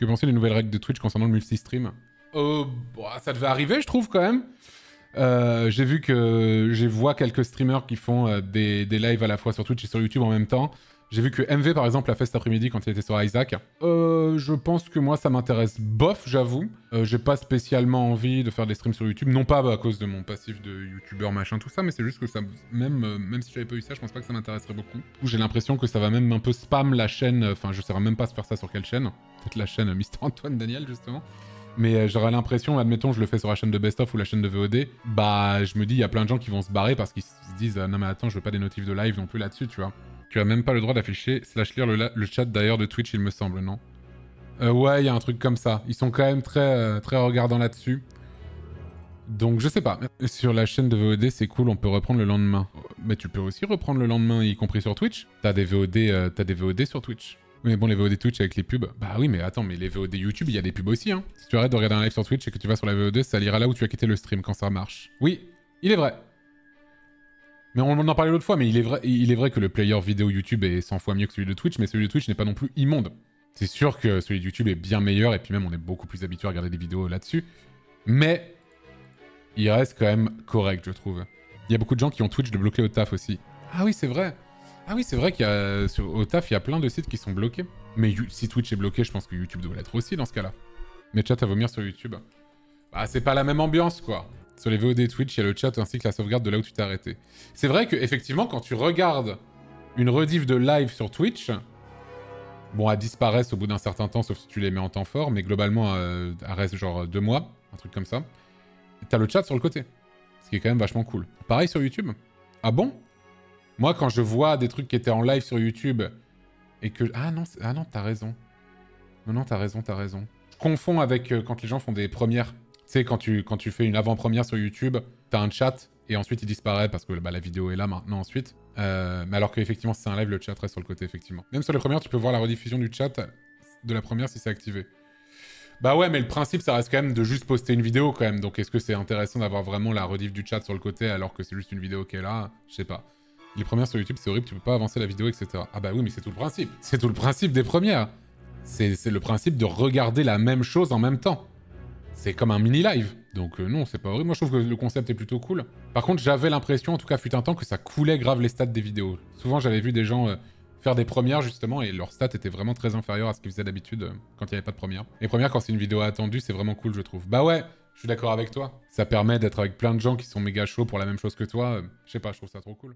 Que pensez des nouvelles règles de Twitch concernant le multi-stream? Ça devait arriver, je trouve, quand même. J'ai vu que... Je vois quelques streamers qui font des lives à la fois sur Twitch et sur YouTube en même temps. J'ai vu que MV, par exemple, l'a fait cet après-midi quand il était sur Isaac. Je pense que moi, ça m'intéresse bof, j'avoue. J'ai pas spécialement envie de faire des streams sur YouTube. Non pas à cause de mon passif de YouTubeur, machin, tout ça, mais c'est juste que ça... Même si j'avais pas eu ça, je pense pas que ça m'intéresserait beaucoup. J'ai l'impression que ça va même un peu spam la chaîne. Enfin, je saurais même pas se faire ça sur quelle chaîne. Peut-être la chaîne Mister Antoine Daniel, justement. Mais j'aurais l'impression, admettons, je le fais sur la chaîne de Best Of ou la chaîne de VOD, bah je me dis, il y a plein de gens qui vont se barrer parce qu'ils se disent non mais attends, je veux pas des notifs de live non plus là-dessus, tu vois. Tu as même pas le droit d'afficher / lire le chat d'ailleurs de Twitch, il me semble, non? Ouais, il y a un truc comme ça. Ils sont quand même très regardants là-dessus. Donc je sais pas. Sur la chaîne de VOD, c'est cool, on peut reprendre le lendemain. Mais tu peux aussi reprendre le lendemain, y compris sur Twitch. T'as des VOD sur Twitch. Oui, mais bon, les VOD Twitch avec les pubs... Bah oui, mais attends, mais les VOD YouTube, il y a des pubs aussi, hein. Si tu arrêtes de regarder un live sur Twitch et que tu vas sur la VOD, ça ira là où tu as quitté le stream quand ça marche. Oui, il est vrai. Mais on en parlait l'autre fois, mais il est vrai que le player vidéo YouTube est 100 fois mieux que celui de Twitch, mais celui de Twitch n'est pas non plus immonde. C'est sûr que celui de YouTube est bien meilleur, et puis même on est beaucoup plus habitué à regarder des vidéos là-dessus. Mais il reste quand même correct, je trouve. Il y a beaucoup de gens qui ont Twitch de bloquer au taf aussi. Ah oui, c'est vrai. Ah oui, c'est vrai qu'il y a... Au taf, il y a plein de sites qui sont bloqués. Mais si Twitch est bloqué, je pense que YouTube doit l'être aussi dans ce cas-là. Mais chat à vomir sur YouTube. Bah, c'est pas la même ambiance, quoi. Sur les VOD Twitch, il y a le chat ainsi que la sauvegarde de là où tu t'es arrêté. C'est vrai qu'effectivement, quand tu regardes une rediff de live sur Twitch, bon, elles disparaissent au bout d'un certain temps, sauf si tu les mets en temps fort, mais globalement, elles restent genre 2 mois, un truc comme ça. T'as le chat sur le côté, ce qui est quand même vachement cool. Pareil sur YouTube. Ah bon? Moi, quand je vois des trucs qui étaient en live sur YouTube et que... Ah non, t'as raison. Non, t'as raison. Je confonds avec quand les gens font des premières. Tu sais, quand tu fais une avant-première sur YouTube, t'as un chat et ensuite il disparaît parce que bah, la vidéo est là maintenant ensuite. Mais alors qu'effectivement, si c'est un live, le chat reste sur le côté, effectivement. Même sur les premières, tu peux voir la rediffusion du chat de la première si c'est activé. Bah ouais, mais le principe, ça reste quand même de juste poster une vidéo quand même. Donc est-ce que c'est intéressant d'avoir vraiment la rediff du chat sur le côté alors que c'est juste une vidéo qui est là? Je sais pas. Les premières sur YouTube, c'est horrible, tu peux pas avancer la vidéo, etc. Ah bah oui, mais c'est tout le principe. C'est tout le principe des premières. C'est le principe de regarder la même chose en même temps. C'est comme un mini-live. Donc non, c'est pas horrible. Moi, je trouve que le concept est plutôt cool. Par contre, j'avais l'impression, en tout cas fut un temps, que ça coulait grave les stats des vidéos. Souvent, j'avais vu des gens faire des premières, justement, et leurs stats étaient vraiment très inférieurs à ce qu'ils faisaient d'habitude quand il n'y avait pas de première. Les premières, quand c'est une vidéo attendue, c'est vraiment cool, je trouve. Bah ouais, je suis d'accord avec toi. Ça permet d'être avec plein de gens qui sont méga chauds pour la même chose que toi. Je sais pas, je trouve ça trop cool.